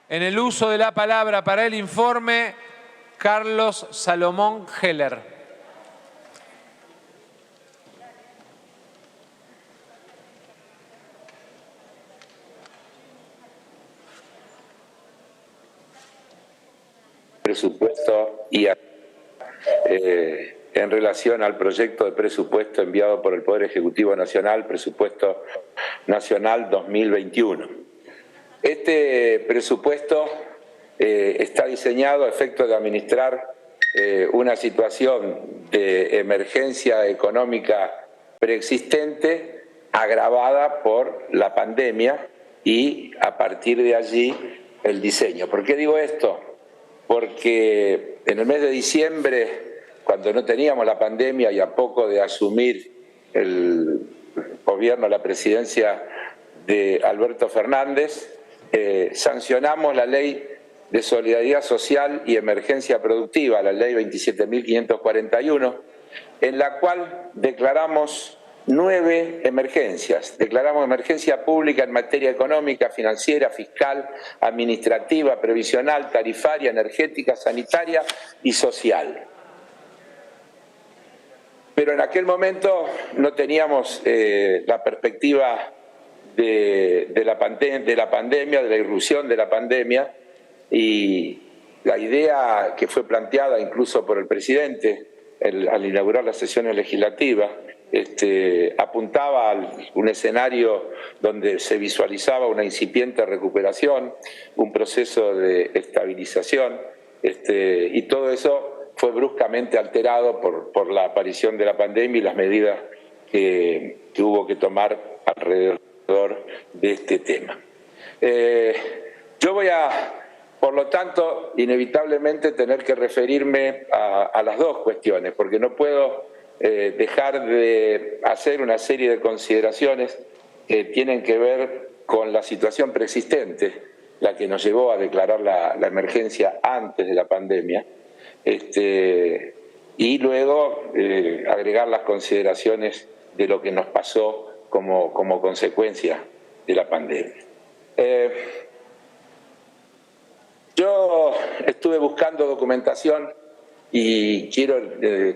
En el uso de la palabra para el informe, Carlos Salomón Heller. Presupuesto y en relación al proyecto de presupuesto enviado por el Poder Ejecutivo Nacional, Presupuesto Nacional 2021. Este presupuesto está diseñado a efecto de administrar una situación de emergencia económica preexistente agravada por la pandemia y a partir de allí el diseño. ¿Por qué digo esto? Porque en el mes de diciembre, cuando no teníamos la pandemia y a poco de asumir el gobierno, la presidencia de Alberto Fernández, sancionamos la Ley de Solidaridad Social y Emergencia Productiva, la Ley 27.541, en la cual declaramos 9 emergencias. Declaramos emergencia pública en materia económica, financiera, fiscal, administrativa, previsional, tarifaria, energética, sanitaria y social. Pero en aquel momento no teníamos la perspectiva de la pandemia, de la irrupción de la pandemia, y la idea que fue planteada incluso por el presidente al inaugurar las sesiones legislativas apuntaba a un escenario donde se visualizaba una incipiente recuperación, un proceso de estabilización, y todo eso fue bruscamente alterado por la aparición de la pandemia y las medidas que hubo que tomar alrededor de este tema. Yo voy a, por lo tanto, inevitablemente tener que referirme a las dos cuestiones, porque no puedo dejar de hacer una serie de consideraciones que tienen que ver con la situación preexistente, la que nos llevó a declarar la emergencia antes de la pandemia, y luego agregar las consideraciones de lo que nos pasó como consecuencia de la pandemia. Yo estuve buscando documentación y quiero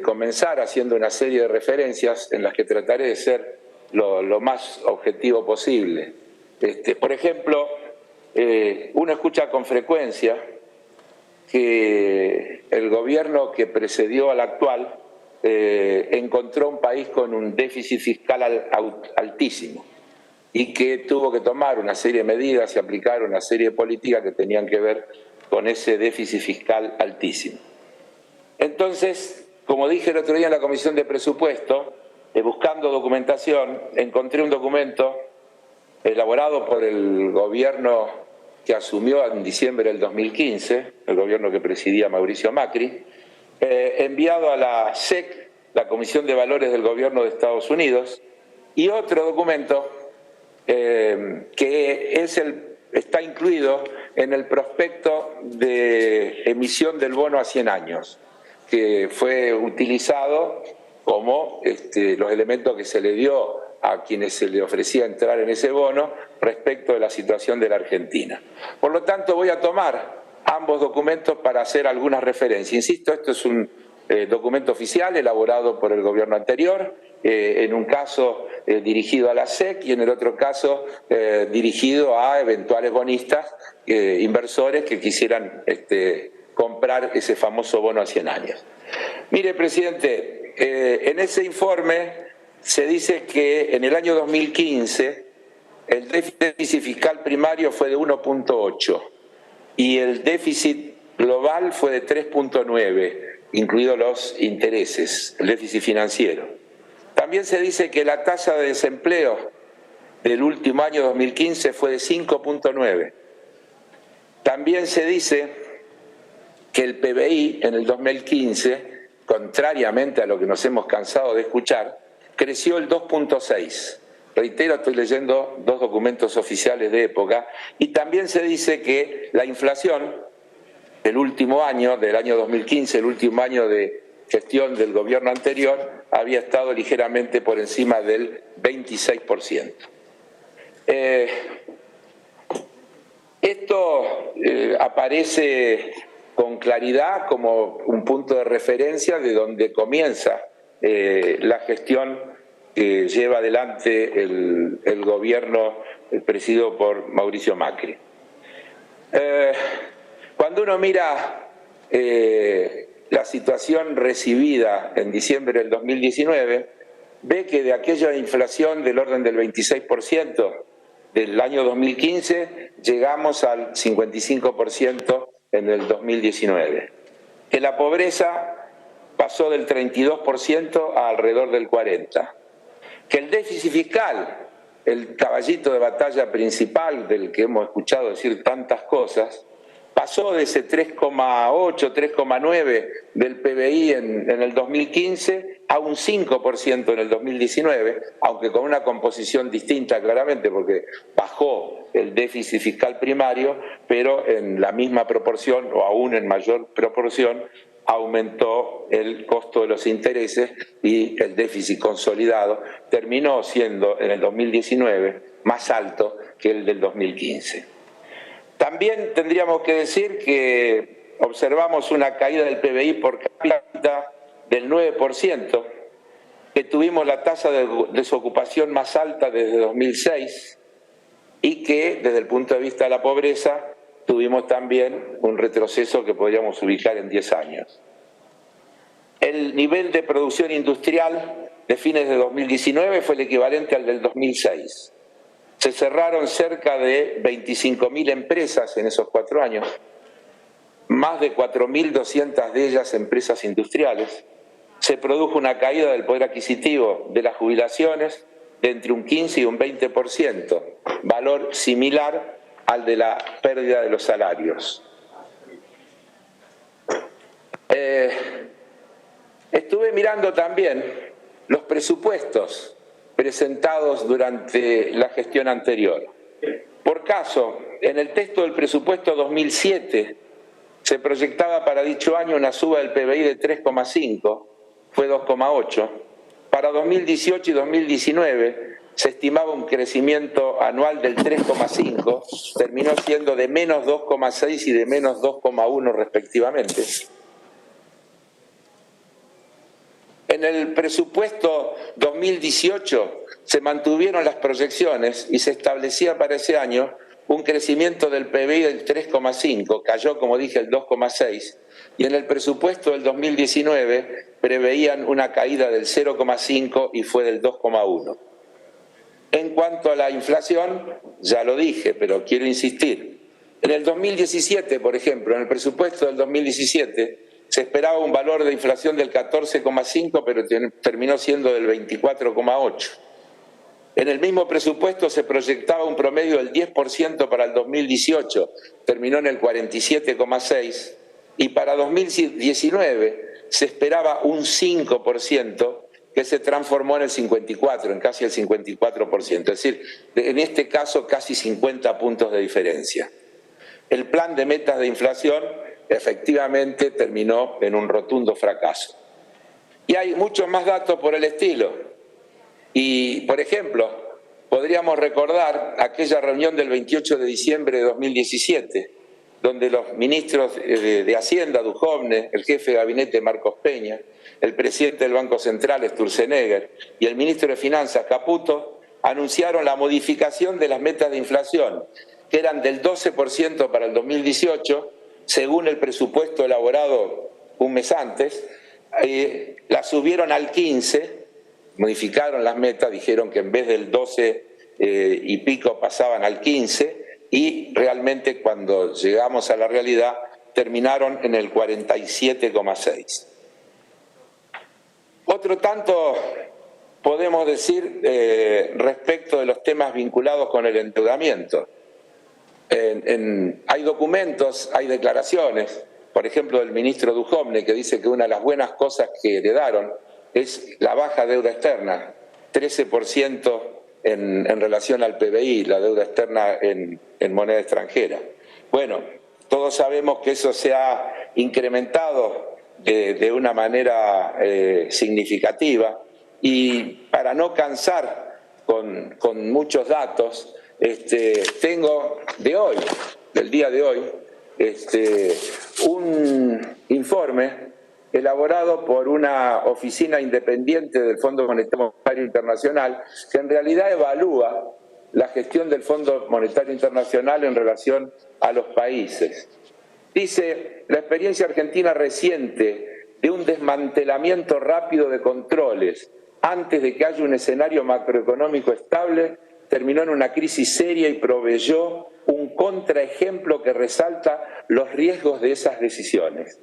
comenzar haciendo una serie de referencias en las que trataré de ser lo más objetivo posible. Por ejemplo, uno escucha con frecuencia que el gobierno que precedió al actual encontró un país con un déficit fiscal altísimo y que tuvo que tomar una serie de medidas y aplicar una serie de políticas que tenían que ver con ese déficit fiscal altísimo. Entonces, como dije el otro día en la Comisión de Presupuesto, buscando documentación, encontré un documento elaborado por el gobierno que asumió en diciembre del 2015, el gobierno que presidía Mauricio Macri, enviado a la SEC, la Comisión de Valores del Gobierno de Estados Unidos, y otro documento que está incluido en el prospecto de emisión del bono a 100 años, que fue utilizado como los elementos que se le dio a quienes se le ofrecía entrar en ese bono respecto de la situación de la Argentina. Por lo tanto, voy a tomar ambos documentos para hacer algunas referencias. Insisto, esto es un documento oficial elaborado por el gobierno anterior, en un caso dirigido a la SEC y en el otro caso dirigido a eventuales bonistas, inversores que quisieran comprar ese famoso bono a 100 años. Mire, presidente, en ese informe se dice que en el año 2015 el déficit fiscal primario fue de 1.8 y el déficit global fue de 3.9, incluidos los intereses, el déficit financiero. También se dice que la tasa de desempleo del último año 2015 fue de 5.9. También se dice que el PBI en el 2015, contrariamente a lo que nos hemos cansado de escuchar, creció el 2.6. Reitero, estoy leyendo dos documentos oficiales de época. Y también se dice que la inflación del último año, del año 2015, el último año de gestión del gobierno anterior, había estado ligeramente por encima del 26%. Esto aparece con claridad como un punto de referencia de donde comienza la gestión que lleva adelante el gobierno presidido por Mauricio Macri. Cuando uno mira la situación recibida en diciembre del 2019, ve que de aquella inflación del orden del 26% del año 2015, llegamos al 55% en el 2019. Que la pobreza pasó del 32% a alrededor del 40%. Que el déficit fiscal, el caballito de batalla principal del que hemos escuchado decir tantas cosas, pasó de ese 3,8, 3,9 del PBI en el 2015 a un 5% en el 2019, aunque con una composición distinta claramente, porque bajó el déficit fiscal primario, pero en la misma proporción o aún en mayor proporción aumentó el costo de los intereses y el déficit consolidado terminó siendo en el 2019 más alto que el del 2015. También tendríamos que decir que observamos una caída del PBI por cápita del 9%, que tuvimos la tasa de desocupación más alta desde 2006 y que desde el punto de vista de la pobreza tuvimos también un retroceso que podríamos ubicar en 10 años. El nivel de producción industrial de fines de 2019 fue el equivalente al del 2006. Se cerraron cerca de 25.000 empresas en esos 4 años, más de 4.200 de ellas empresas industriales. Se produjo una caída del poder adquisitivo de las jubilaciones de entre un 15 y un 20%, valor similar al de la pérdida de los salarios. Estuve mirando también los presupuestos presentados durante la gestión anterior. Por caso, en el texto del presupuesto 2007 se proyectaba para dicho año una suba del PBI de 3,5, fue 2,8. Para 2018 y 2019 se estimaba un crecimiento anual del 3,5, terminó siendo de menos 2,6 y de menos 2,1 respectivamente. En el presupuesto 2018 se mantuvieron las proyecciones y se establecía para ese año un crecimiento del PBI del 3,5, cayó, como dije, el 2,6, y en el presupuesto del 2019 preveían una caída del 0,5 y fue del 2,1. En cuanto a la inflación, ya lo dije, pero quiero insistir. En el 2017, por ejemplo, en el presupuesto del 2017, se esperaba un valor de inflación del 14,5, pero terminó siendo del 24,8. En el mismo presupuesto se proyectaba un promedio del 10% para el 2018, terminó en el 47,6, y para 2019 se esperaba un 5%, que se transformó en el 54, en casi el 54%, es decir, en este caso casi 50 puntos de diferencia. El plan de metas de inflación efectivamente terminó en un rotundo fracaso. Y hay muchos más datos por el estilo. Y, por ejemplo, podríamos recordar aquella reunión del 28 de diciembre de 2017, donde los ministros de Hacienda, Duhovne, el jefe de gabinete, Marcos Peña, el presidente del Banco Central, Sturzenegger, y el ministro de Finanzas, Caputo, anunciaron la modificación de las metas de inflación, que eran del 12% para el 2018, según el presupuesto elaborado un mes antes, la subieron al 15%, modificaron las metas, dijeron que en vez del 12 y pico pasaban al 15%, y realmente cuando llegamos a la realidad terminaron en el 47,6%. Otro tanto podemos decir respecto de los temas vinculados con el endeudamiento. Hay documentos, hay declaraciones, por ejemplo del ministro Duhovne, que dice que una de las buenas cosas que heredaron es la baja deuda externa, 13% en relación al PBI, la deuda externa en moneda extranjera. Bueno, todos sabemos que eso se ha incrementado de una manera significativa, y para no cansar con muchos datos, tengo de hoy del día de hoy un informe elaborado por una oficina independiente del Fondo Monetario Internacional que en realidad evalúa la gestión del Fondo Monetario Internacional en relación a los países. Dice, la experiencia argentina reciente de un desmantelamiento rápido de controles antes de que haya un escenario macroeconómico estable terminó en una crisis seria y proveyó un contraejemplo que resalta los riesgos de esas decisiones.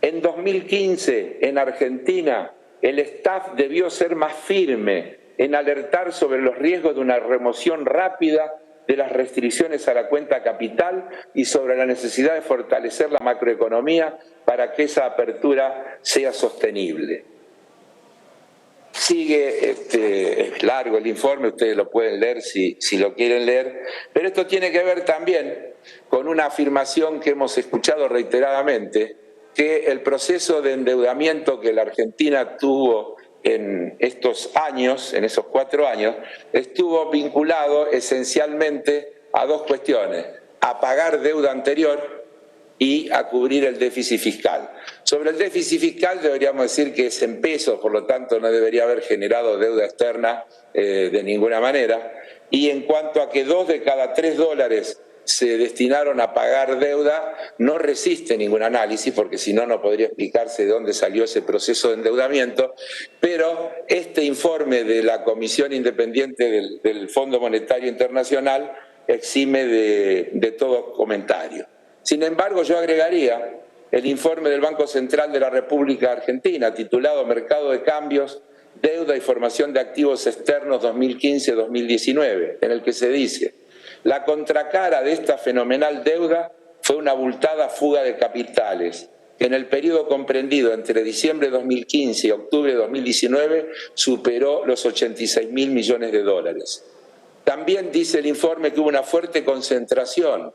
En 2015, en Argentina, el staff debió ser más firme en alertar sobre los riesgos de una remoción rápida de las restricciones a la cuenta capital y sobre la necesidad de fortalecer la macroeconomía para que esa apertura sea sostenible. Sigue, es largo el informe, ustedes lo pueden leer si lo quieren leer, pero esto tiene que ver también con una afirmación que hemos escuchado reiteradamente, que el proceso de endeudamiento que la Argentina tuvo en estos años, en esos 4 años, estuvo vinculado esencialmente a 2 cuestiones: a pagar deuda anterior y a cubrir el déficit fiscal. Sobre el déficit fiscal deberíamos decir que es en pesos, por lo tanto no debería haber generado deuda externa de ninguna manera. Y en cuanto a que 2 de cada 3 dólares se destinaron a pagar deuda, no resiste ningún análisis, porque si no, no podría explicarse de dónde salió ese proceso de endeudamiento, pero este informe de la Comisión Independiente del Fondo Monetario Internacional exime de todo comentario. Sin embargo, yo agregaría el informe del Banco Central de la República Argentina, titulado Mercado de Cambios, Deuda y Formación de Activos Externos 2015-2019, en el que se dice: la contracara de esta fenomenal deuda fue una abultada fuga de capitales, que en el periodo comprendido entre diciembre de 2015 y octubre de 2019 superó los 86.000 millones de dólares. También dice el informe que hubo una fuerte concentración.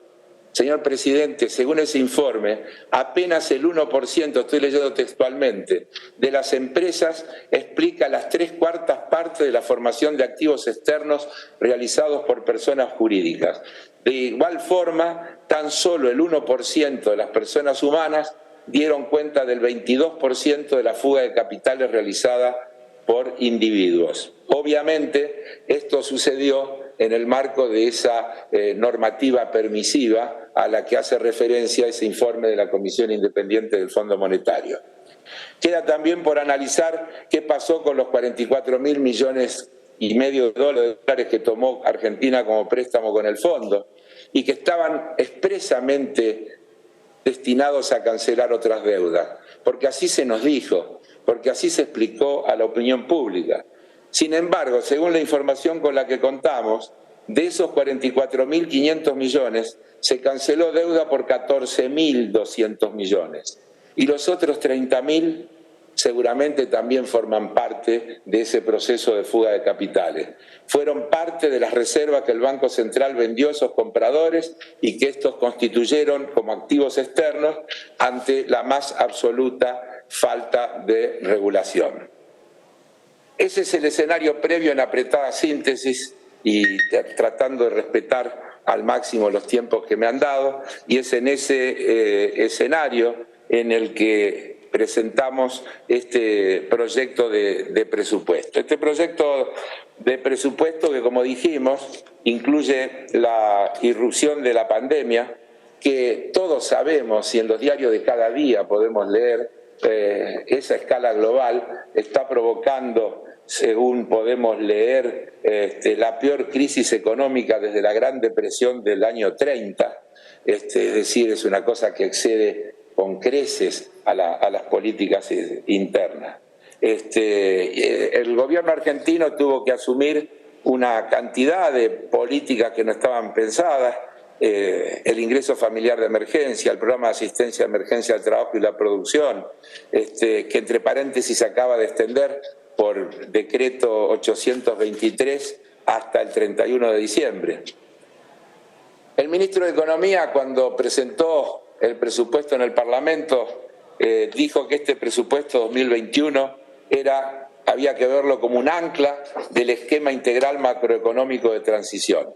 Señor presidente, según ese informe, apenas el 1%, estoy leyendo textualmente, de las empresas explica las 3/4 partes de la formación de activos externos realizados por personas jurídicas. De igual forma, tan solo el 1% de las personas humanas dieron cuenta del 22% de la fuga de capitales realizada por individuos. Obviamente, esto sucedió en el marco de esa normativa permisiva a la que hace referencia ese informe de la Comisión Independiente del Fondo Monetario. Queda también por analizar qué pasó con los 44.000 millones y medio de dólares que tomó Argentina como préstamo con el fondo y que estaban expresamente destinados a cancelar otras deudas, porque así se nos dijo, porque así se explicó a la opinión pública. Sin embargo, según la información con la que contamos, de esos 44.500 millones se canceló deuda por 14.200 millones y los otros 30.000 seguramente también forman parte de ese proceso de fuga de capitales. Fueron parte de las reservas que el Banco Central vendió a esos compradores y que estos constituyeron como activos externos ante la más absoluta falta de regulación. Ese es el escenario previo en apretada síntesis y tratando de respetar al máximo los tiempos que me han dado, y es en ese escenario en el que presentamos este proyecto de presupuesto. Este proyecto de presupuesto que, como dijimos, incluye la irrupción de la pandemia, que todos sabemos y en los diarios de cada día podemos leer, esa escala global está provocando, según podemos leer, la peor crisis económica desde la Gran Depresión del año 30, es decir, es una cosa que excede con creces a las políticas internas. El gobierno argentino tuvo que asumir una cantidad de políticas que no estaban pensadas, el ingreso familiar de emergencia, el programa de asistencia de emergencia al trabajo y la producción, que entre paréntesis se acaba de extender por decreto 823 hasta el 31 de diciembre. El ministro de Economía, cuando presentó el presupuesto en el Parlamento, dijo que este presupuesto 2021 había que verlo como un ancla del esquema integral macroeconómico de transición.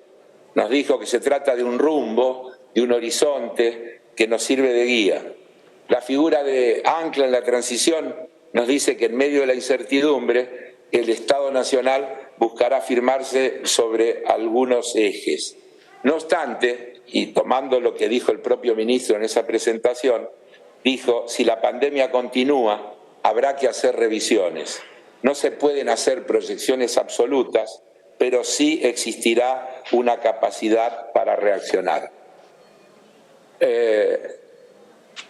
Nos dijo que se trata de un rumbo, y un horizonte que nos sirve de guía. La figura de ancla en la transición nos dice que en medio de la incertidumbre el Estado Nacional buscará afirmarse sobre algunos ejes. No obstante, y tomando lo que dijo el propio ministro en esa presentación, dijo, si la pandemia continúa, habrá que hacer revisiones. No se pueden hacer proyecciones absolutas, pero sí existirá una capacidad para reaccionar.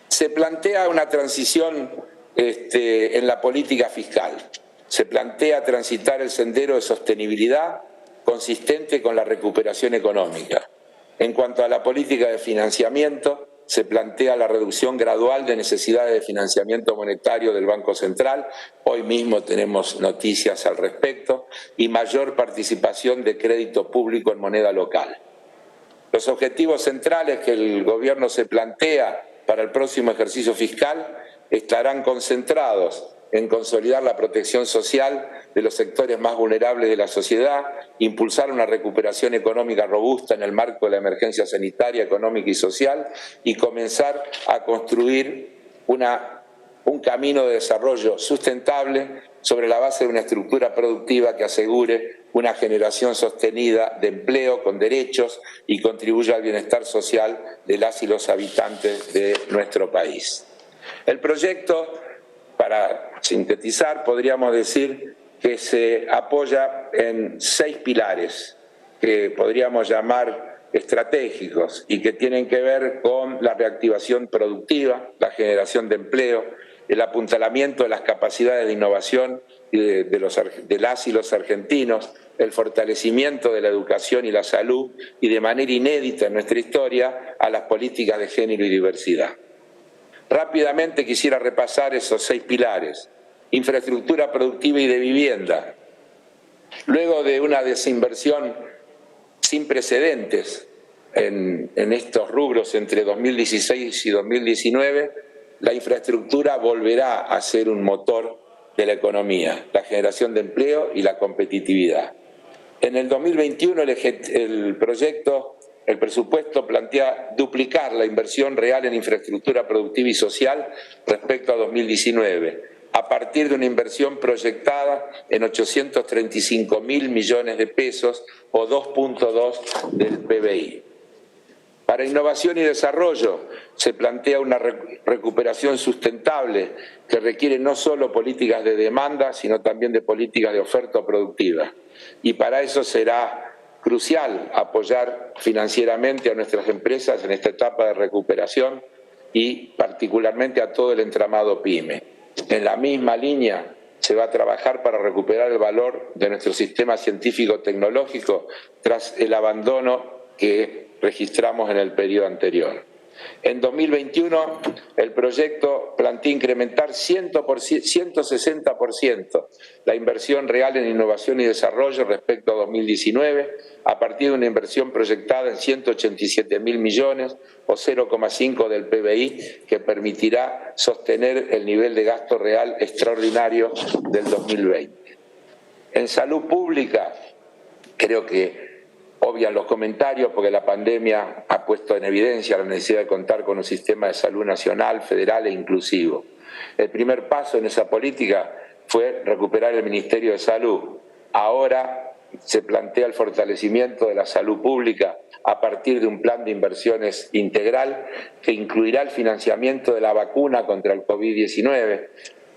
Se plantea una transición en la política fiscal. Se plantea transitar el sendero de sostenibilidad consistente con la recuperación económica. En cuanto a la política de financiamiento, se plantea la reducción gradual de necesidades de financiamiento monetario del Banco Central, hoy mismo tenemos noticias al respecto, y mayor participación de crédito público en moneda local. Los objetivos centrales que el Gobierno se plantea para el próximo ejercicio fiscal estarán concentrados en consolidar la protección social de los sectores más vulnerables de la sociedad, impulsar una recuperación económica robusta en el marco de la emergencia sanitaria, económica y social y comenzar a construir un camino de desarrollo sustentable sobre la base de una estructura productiva que asegure una generación sostenida de empleo con derechos y contribuya al bienestar social de las y los habitantes de nuestro país. El proyecto, para sintetizar, podríamos decir que se apoya en 6 pilares que podríamos llamar estratégicos y que tienen que ver con la reactivación productiva, la generación de empleo, el apuntalamiento de las capacidades de innovación de las y los argentinos, el fortalecimiento de la educación y la salud y de manera inédita en nuestra historia a las políticas de género y diversidad. Rápidamente quisiera repasar esos 6 pilares. Infraestructura productiva y de vivienda. Luego de una desinversión sin precedentes en estos rubros entre 2016 y 2019, la infraestructura volverá a ser un motor de la economía, la generación de empleo y la competitividad. En el 2021 el presupuesto plantea duplicar la inversión real en infraestructura productiva y social respecto a 2019, a partir de una inversión proyectada en 835.000 millones de pesos o 2.2 del PBI. Para innovación y desarrollo se plantea una recuperación sustentable que requiere no solo políticas de demanda, sino también de políticas de oferta productiva. Y para eso será crucial apoyar financieramente a nuestras empresas en esta etapa de recuperación y particularmente a todo el entramado PYME. En la misma línea se va a trabajar para recuperar el valor de nuestro sistema científico-tecnológico tras el abandono que registramos en el periodo anterior. En 2021, el proyecto plantea incrementar 160% la inversión real en innovación y desarrollo respecto a 2019, a partir de una inversión proyectada en 187.000 millones o 0,5 del PBI, que permitirá sostener el nivel de gasto real extraordinario del 2020. En salud pública, creo que obvian los comentarios porque la pandemia ha puesto en evidencia la necesidad de contar con un sistema de salud nacional, federal e inclusivo. El primer paso en esa política fue recuperar el Ministerio de Salud. Ahora se plantea el fortalecimiento de la salud pública a partir de un plan de inversiones integral que incluirá el financiamiento de la vacuna contra el COVID-19.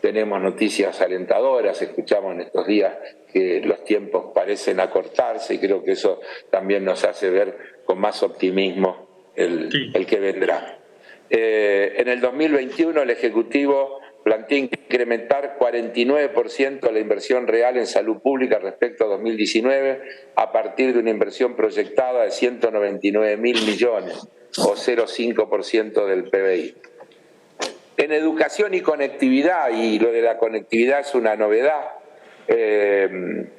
Tenemos noticias alentadoras, escuchamos en estos días que los tiempos parecen acortarse y creo que eso también nos hace ver con más optimismo el que vendrá. En el 2021 el Ejecutivo plantea incrementar 49% la inversión real en salud pública respecto a 2019 a partir de una inversión proyectada de 199.000 millones o 0,5% del PBI. En educación y conectividad, y lo de la conectividad es una novedad, en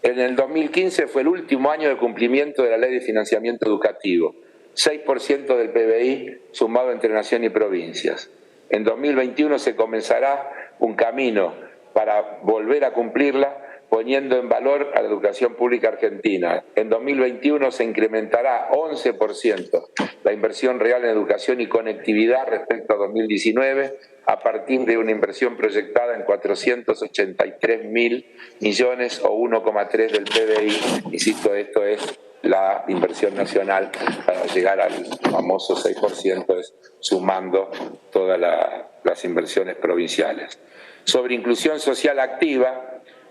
el 2015 fue el último año de cumplimiento de la Ley de Financiamiento Educativo, 6% del PBI sumado entre nación y provincias. En 2021 se comenzará un camino para volver a cumplirla, poniendo en valor a la educación pública argentina. En 2021 se incrementará 11% la inversión real en educación y conectividad respecto a 2019, a partir de una inversión proyectada en 483.000 millones o 1,3 del PBI. Insisto, esto es la inversión nacional para llegar al famoso 6%, es sumando todas las inversiones provinciales. Sobre inclusión social activa,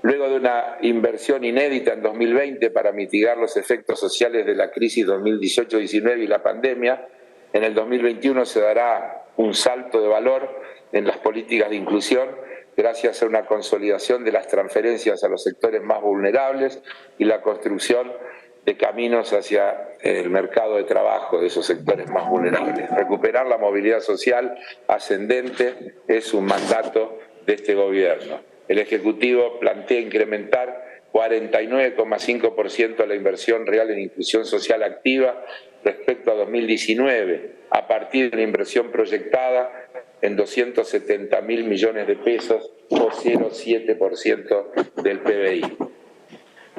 luego de una inversión inédita en 2020 para mitigar los efectos sociales de la crisis 2018-19 y la pandemia, en el 2021 se dará un salto de valor en las políticas de inclusión gracias a una consolidación de las transferencias a los sectores más vulnerables y la construcción de caminos hacia el mercado de trabajo de esos sectores más vulnerables. Recuperar la movilidad social ascendente es un mandato de este gobierno. El Ejecutivo plantea incrementar 49,5% la inversión real en inclusión social activa respecto a 2019, a partir de una inversión proyectada en 270.000 millones de pesos o 0,7% del PBI.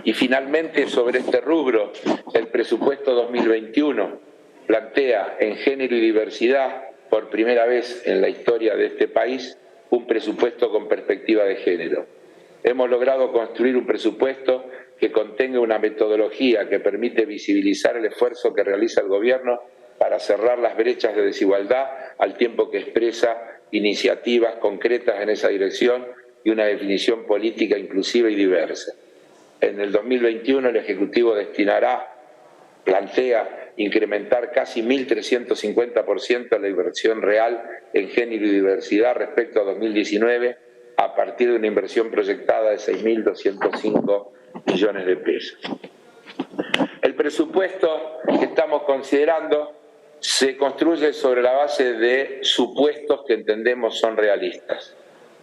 Y finalmente, sobre este rubro, el presupuesto 2021 plantea en género y diversidad, por primera vez en la historia de este país, un presupuesto con perspectiva de género. Hemos logrado construir un presupuesto que contenga una metodología que permite visibilizar el esfuerzo que realiza el Gobierno para cerrar las brechas de desigualdad, al tiempo que expresa iniciativas concretas en esa dirección y una definición política inclusiva y diversa. En el 2021 el Ejecutivo plantea incrementar casi 1.350% la inversión real en género y diversidad respecto a 2019, a partir de una inversión proyectada de 6.205 millones de pesos. El presupuesto que estamos considerando se construye sobre la base de supuestos que entendemos son realistas.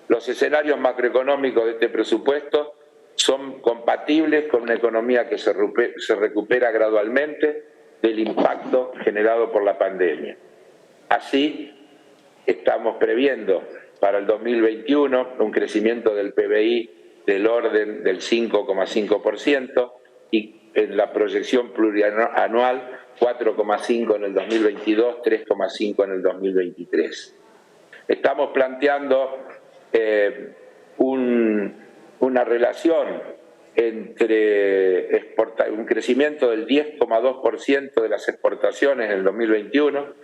Los escenarios macroeconómicos de este presupuesto son compatibles con una economía que se recupera gradualmente del impacto generado por la pandemia. Así, estamos previendo para el 2021 un crecimiento del PBI del orden del 5,5% y en la proyección plurianual 4,5 en el 2022, 3,5 en el 2023. Estamos planteando una relación entre un crecimiento del 10,2% de las exportaciones en el 2021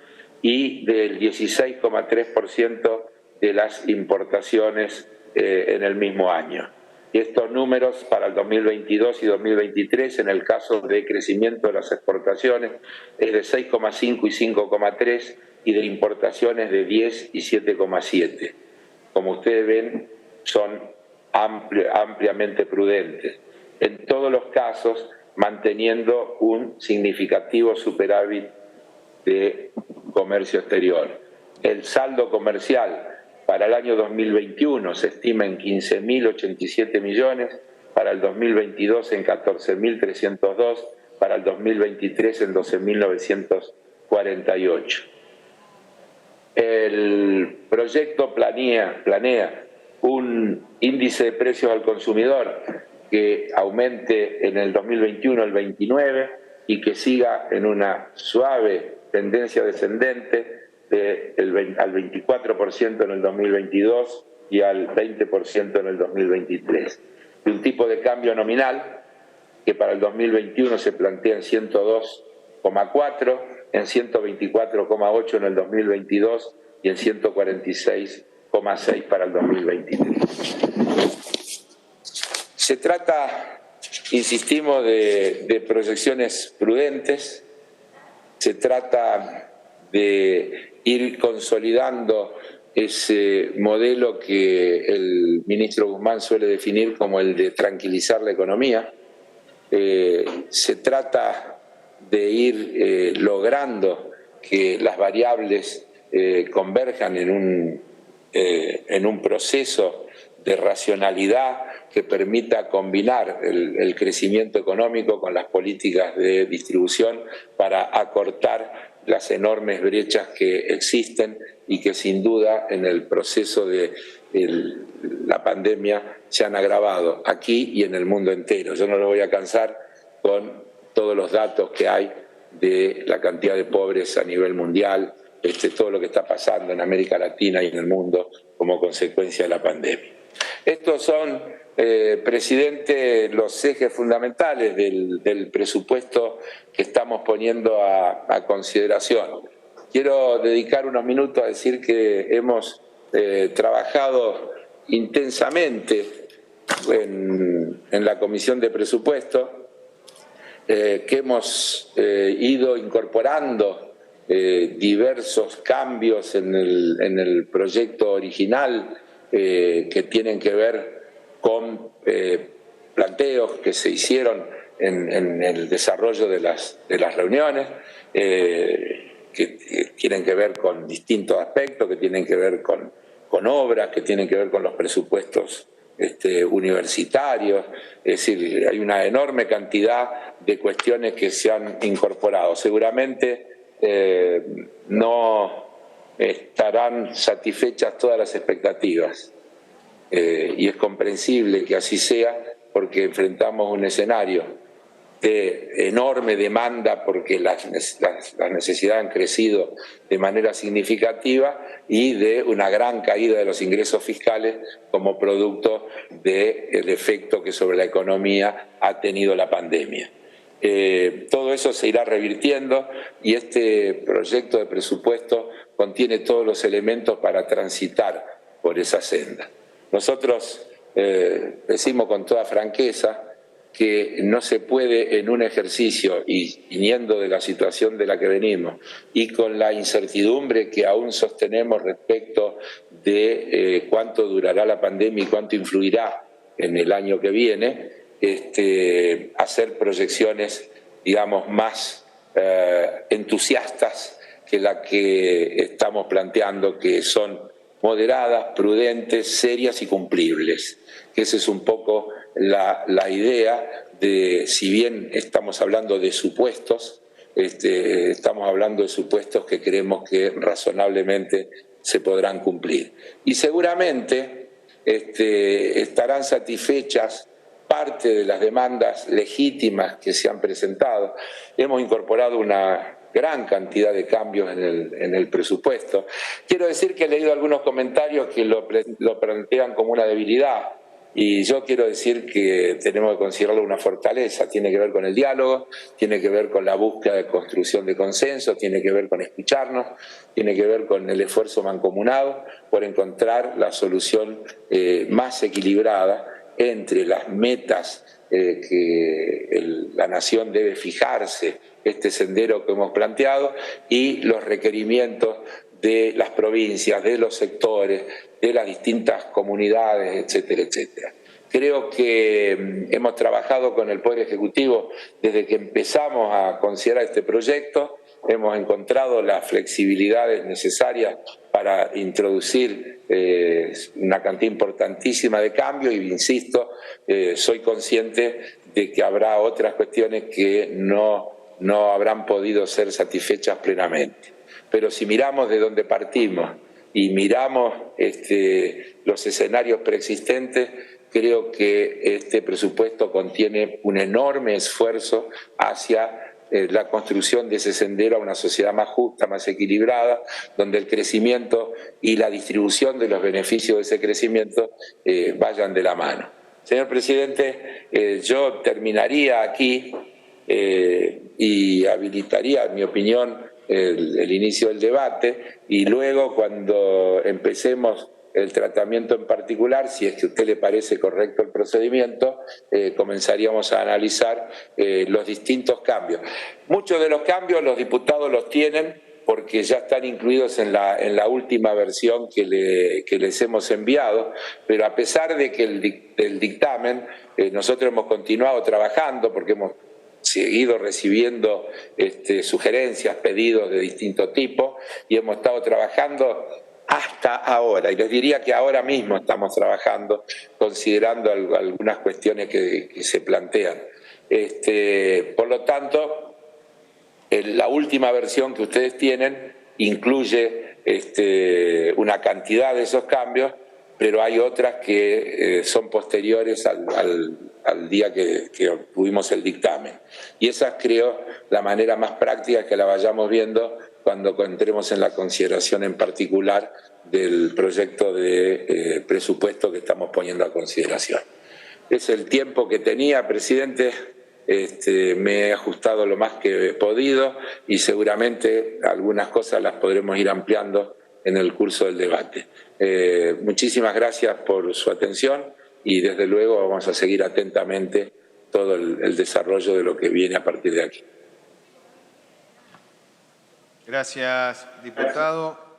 y del 16,3% de las importaciones en el mismo año. Y estos números para el 2022 y 2023, en el caso de crecimiento de las exportaciones, es de 6,5 y 5,3 y de importaciones de 10 y 7,7. Como ustedes ven, son ampliamente prudentes. En todos los casos, manteniendo un significativo superávit de comercio exterior. El saldo comercial para el año 2021 se estima en 15.087 millones, para el 2022 en 14.302, para el 2023 en 12.948. El proyecto planea un índice de precios al consumidor que aumente en el 2021 el 29 y que siga en una suave tendencia descendente al 24% en el 2022 y al 20% en el 2023. Y un tipo de cambio nominal que para el 2021 se plantea en 102,4, en 124,8 en el 2022 y en 146,6 para el 2023. Se trata, insistimos, de proyecciones prudentes, se trata de ir consolidando ese modelo que el ministro Guzmán suele definir como el de tranquilizar la economía. Se trata de ir logrando que las variables converjan en un proceso de racionalidad que permita combinar el crecimiento económico con las políticas de distribución para acortar las enormes brechas que existen y que sin duda en el proceso de la pandemia se han agravado aquí y en el mundo entero. Yo no lo voy a cansar con todos los datos que hay de la cantidad de pobres a nivel mundial, todo lo que está pasando en América Latina y en el mundo como consecuencia de la pandemia. Estos son, presidente, los ejes fundamentales del presupuesto que estamos poniendo a consideración. Quiero dedicar unos minutos a decir que hemos trabajado intensamente en la Comisión de Presupuesto, que hemos ido incorporando diversos cambios en el proyecto original que tienen que ver con planteos que se hicieron en el desarrollo de las reuniones, que tienen que ver con distintos aspectos, que tienen que ver con obras, que tienen que ver con los presupuestos universitarios. Es decir, hay una enorme cantidad de cuestiones que se han incorporado. Seguramente no estarán satisfechas todas las expectativas, y es comprensible que así sea, porque enfrentamos un escenario de enorme demanda, porque las necesidades han crecido de manera significativa, y de una gran caída de los ingresos fiscales como producto del efecto que sobre la economía ha tenido la pandemia. Todo eso se irá revirtiendo, y este proyecto de presupuesto contiene todos los elementos para transitar por esa senda. Nosotros decimos con toda franqueza que no se puede, en un ejercicio, y viniendo de la situación de la que venimos y con la incertidumbre que aún sostenemos respecto de cuánto durará la pandemia y cuánto influirá en el año que viene, hacer proyecciones, digamos, más entusiastas que la que estamos planteando, que son moderadas, prudentes, serias y cumplibles. Que esa es un poco la idea de, si bien estamos hablando de supuestos, estamos hablando de supuestos que creemos que razonablemente se podrán cumplir. Y seguramente estarán satisfechas parte de las demandas legítimas que se han presentado. Hemos incorporado una gran cantidad de cambios en el presupuesto. Quiero decir que he leído algunos comentarios que lo plantean como una debilidad, y yo quiero decir que tenemos que considerarlo una fortaleza. Tiene que ver con el diálogo, tiene que ver con la búsqueda de construcción de consenso, tiene que ver con escucharnos, tiene que ver con el esfuerzo mancomunado por encontrar la solución más equilibrada entre las metas que la nación debe fijarse, este sendero que hemos planteado, y los requerimientos de las provincias, de los sectores, de las distintas comunidades, etcétera, etcétera. Creo que hemos trabajado con el Poder Ejecutivo desde que empezamos a considerar este proyecto, hemos encontrado las flexibilidades necesarias para introducir una cantidad importantísima de cambios, y insisto, soy consciente de que habrá otras cuestiones que no habrán podido ser satisfechas plenamente. Pero si miramos de dónde partimos y miramos los escenarios preexistentes, creo que este presupuesto contiene un enorme esfuerzo hacia la construcción de ese sendero a una sociedad más justa, más equilibrada, donde el crecimiento y la distribución de los beneficios de ese crecimiento vayan de la mano. Señor presidente, yo terminaría aquí y habilitaría, en mi opinión, el inicio del debate, y luego, cuando empecemos el tratamiento en particular, si es que a usted le parece correcto el procedimiento, comenzaríamos a analizar los distintos cambios. Muchos de los cambios los diputados los tienen porque ya están incluidos en la última versión que les hemos enviado, pero a pesar de que el dictamen, nosotros hemos continuado trabajando, porque hemos seguido recibiendo sugerencias, pedidos de distinto tipo, y hemos estado trabajando hasta ahora, y les diría que ahora mismo estamos trabajando, considerando algunas cuestiones que se plantean. Por lo tanto, la última versión que ustedes tienen incluye una cantidad de esos cambios, pero hay otras que son posteriores al día que obtuvimos el dictamen. Y esa es, creo, la manera más práctica que la vayamos viendo cuando entremos en la consideración en particular del proyecto de presupuesto que estamos poniendo a consideración. Es el tiempo que tenía, presidente. Me he ajustado lo más que he podido y seguramente algunas cosas las podremos ir ampliando en el curso del debate. Muchísimas gracias por su atención y desde luego vamos a seguir atentamente todo el desarrollo de lo que viene a partir de aquí. Gracias, diputado.